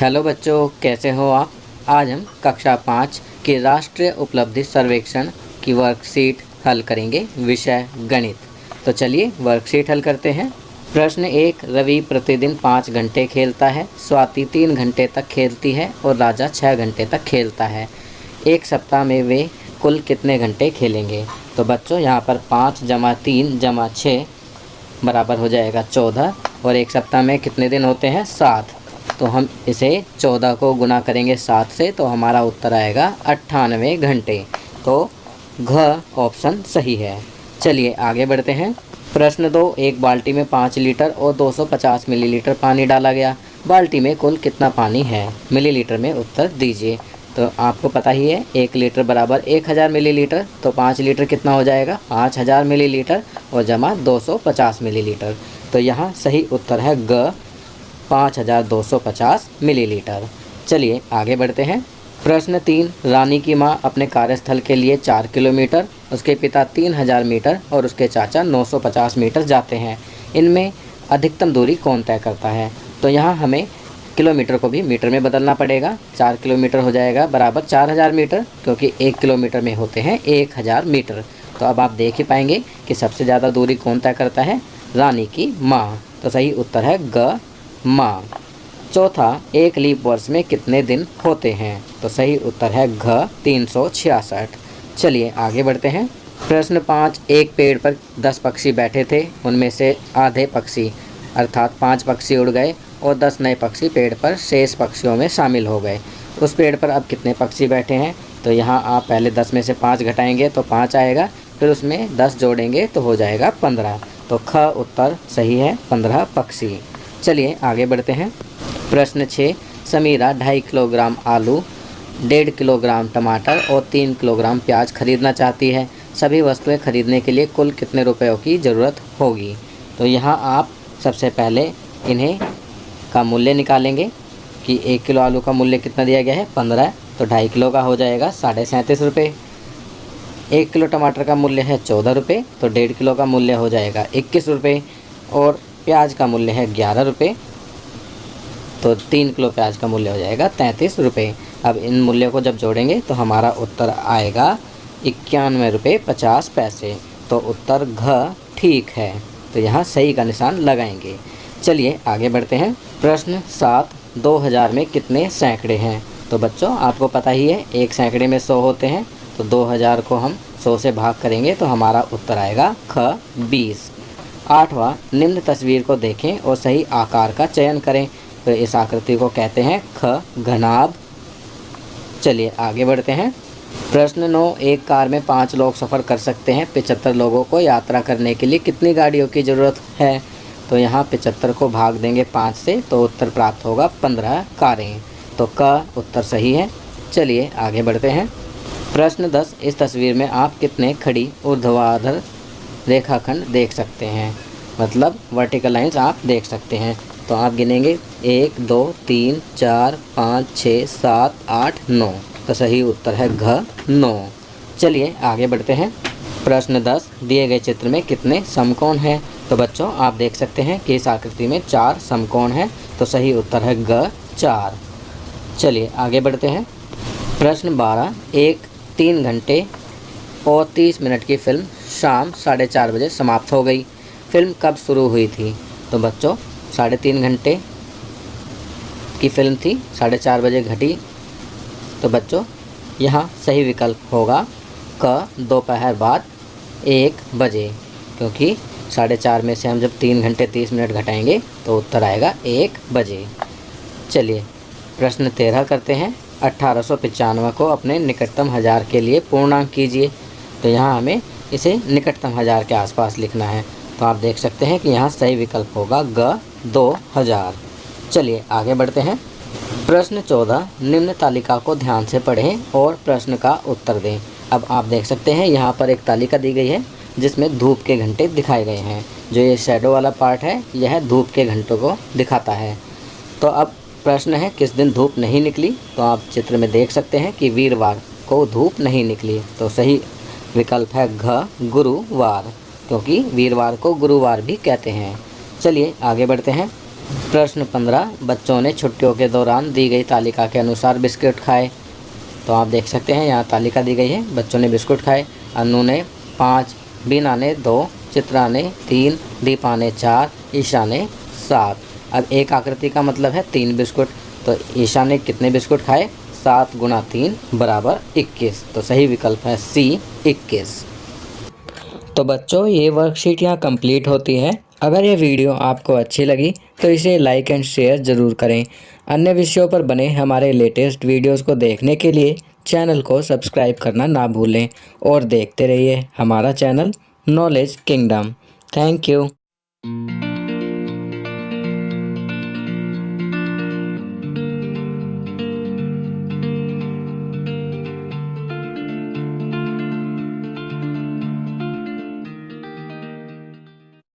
Hello बच्चों, कैसे हो आप। आज हम कक्षा 5 के राष्ट्रीय उपलब्धि सर्वेक्षण की वर्कशीट हल करेंगे, विषय गणित। तो चलिए वर्कशीट हल करते हैं। प्रश्न 1, रवि प्रतिदिन 5 घंटे खेलता है, स्वाति 3 घंटे तक खेलती है और राजा 6 घंटे तक खेलता है। एक सप्ताह में वे कुल कितने घंटे खेलेंगे। तो बच्चों यहाँ पर 5 + 3 + 6 बराबर हो जाएगा 14 और एक सप्ताह में कितने दिन होते हैं 7। तो हम इसे 14 को गुना करेंगे 7 से तो हमारा उत्तर आएगा 98 घंटे। तो घ ऑप्शन सही है। चलिए आगे बढ़ते हैं। प्रश्न 2, एक बाल्टी में 5 लीटर और 250 मिलीलीटर पानी डाला गया। बाल्टी में कुल कितना पानी है, मिलीलीटर में उत्तर दीजिए। तो आपको पता ही है 1 लीटर बराबर 1000 मिलीलीटर। तो 5 लीटर कितना हो जाएगा 5000 मिलीलीटर और जमा 250 मिलीलीटर। तो यहाँ सही उत्तर है ग 5250 मिलीलीटर। चलिए आगे बढ़ते हैं। प्रश्न 3, रानी की माँ अपने कार्यस्थल के लिए 4 किलोमीटर, उसके पिता 3000 मीटर और उसके चाचा 950 मीटर जाते हैं। इनमें अधिकतम दूरी कौन तय करता है। तो यहाँ हमें किलोमीटर को भी मीटर में बदलना पड़ेगा। 4 किलोमीटर हो जाएगा बराबर 4000 मीटर, क्योंकि 1 किलोमीटर में होते हैं 1000 मीटर। तो अब आप देख ही पाएंगे कि सबसे ज़्यादा दूरी कौन तय करता है, रानी की माँ। तो सही उत्तर है ग माँ। चौथा, एक लीप वर्ष में कितने दिन होते हैं। तो सही उत्तर है घ 366। चलिए आगे बढ़ते हैं। प्रश्न 5, एक पेड़ पर 10 पक्षी बैठे थे, उनमें से आधे पक्षी अर्थात 5 पक्षी उड़ गए और 10 नए पक्षी पेड़ पर शेष पक्षियों में शामिल हो गए। उस पेड़ पर अब कितने पक्षी बैठे हैं। तो यहाँ आप पहले 10 में से 5 घटाएंगे तो 5 आएगा, फिर उसमें 10 जोड़ेंगे तो हो जाएगा 15। तो ख उत्तर सही है 15 पक्षी। चलिए आगे बढ़ते हैं। प्रश्न 6, समीरा 2.5 किलोग्राम आलू, 1.5 किलोग्राम टमाटर और 3 किलोग्राम प्याज खरीदना चाहती है। सभी वस्तुएं खरीदने के लिए कुल कितने रुपयों की ज़रूरत होगी। तो यहाँ आप सबसे पहले इन्हें का मूल्य निकालेंगे कि 1 किलो आलू का मूल्य कितना दिया गया है 15, तो 2.5 किलो का हो जाएगा 37.5 रुपये। 1 किलो टमाटर का मूल्य है 14 रुपये, तो 1.5 किलो का मूल्य हो जाएगा 21 रुपये और प्याज का मूल्य है 11 रुपये, तो 3 किलो प्याज का मूल्य हो जाएगा 33 रुपये। अब इन मूल्यों को जब जोड़ेंगे तो हमारा उत्तर आएगा 91 रुपये 50 पैसे। तो उत्तर घ ठीक है। तो यहाँ सही का निशान लगाएंगे। चलिए आगे बढ़ते हैं। प्रश्न 7, 2000 में कितने सैकड़े हैं। तो बच्चों आपको पता ही है 1 सैकड़े में 100 होते हैं, तो 2000 को हम 100 से भाग करेंगे तो हमारा उत्तर आएगा ख 20। 8वां, निम्न तस्वीर को देखें और सही आकार का चयन करें। तो इस आकृति को कहते हैं ख घनाभ। चलिए आगे बढ़ते हैं। प्रश्न 9, एक कार में 5 लोग सफ़र कर सकते हैं। 75 लोगों को यात्रा करने के लिए कितनी गाड़ियों की ज़रूरत है। तो यहाँ 75 को भाग देंगे 5 से तो उत्तर प्राप्त होगा 15 कारें। तो क उत्तर सही है। चलिए आगे बढ़ते हैं। प्रश्न 10, इस तस्वीर में आप कितने खड़ी ऊर्ध्वाधर रेखाखंड देख सकते हैं, मतलब वर्टिकल लाइंस आप देख सकते हैं। तो आप गिनेंगे 1 2 3 4 5 6 7 8 9। तो सही उत्तर है घ 9। चलिए आगे बढ़ते हैं। प्रश्न 10, दिए गए चित्र में कितने समकोण हैं। तो बच्चों आप देख सकते हैं कि इस आकृति में 4 समकोण हैं। तो सही उत्तर है ग 4। चलिए आगे बढ़ते हैं। प्रश्न 12, एक 3 घंटे और 30 मिनट की फिल्म शाम 4:30 बजे समाप्त हो गई। फिल्म कब शुरू हुई थी। तो बच्चों 3.5 घंटे की फिल्म थी, 4:30 बजे घटी। तो बच्चों यहाँ सही विकल्प होगा क दोपहर बाद 1 बजे, क्योंकि 4:30 में से हम जब 3 घंटे 30 मिनट घटाएंगे तो उत्तर आएगा 1 बजे। चलिए प्रश्न 13 करते हैं। 1895 को अपने निकटतम 1000 के लिए पूर्णांक कीजिए। तो यहाँ हमें इसे निकटतम 1000 के आसपास लिखना है। तो आप देख सकते हैं कि यहाँ सही विकल्प होगा ग 2000। चलिए आगे बढ़ते हैं। प्रश्न 14, निम्न तालिका को ध्यान से पढ़ें और प्रश्न का उत्तर दें। अब आप देख सकते हैं यहाँ पर एक तालिका दी गई है जिसमें धूप के घंटे दिखाए गए हैं। जो ये शैडो वाला पार्ट है यह धूप के घंटों को दिखाता है। तो अब प्रश्न है किस दिन धूप नहीं निकली। तो आप चित्र में देख सकते हैं कि वीरवार को धूप नहीं निकली। तो सही विकल्प है घ गुरुवार, क्योंकि वीरवार को गुरुवार भी कहते हैं। चलिए आगे बढ़ते हैं। प्रश्न 15, बच्चों ने छुट्टियों के दौरान दी गई तालिका के अनुसार बिस्किट खाए। तो आप देख सकते हैं यहाँ तालिका दी गई है। बच्चों ने बिस्कुट खाए। अन्नू ने 5, बीना ने 2, चित्रा ने 3, दीपा ने 4, ईशा ने 7। अब एक आकृति का मतलब है 3 बिस्कुट। तो ईशा ने कितने बिस्कुट खाए? 7 गुणा 3 बराबर 21। तो सही विकल्प है सी 21। तो बच्चों ये वर्कशीट यहाँ कंप्लीट होती है। अगर ये वीडियो आपको अच्छी लगी तो इसे लाइक एंड शेयर ज़रूर करें। अन्य विषयों पर बने हमारे लेटेस्ट वीडियोस को देखने के लिए चैनल को सब्सक्राइब करना ना भूलें और देखते रहिए हमारा channel knowledge kingdom. Thank you.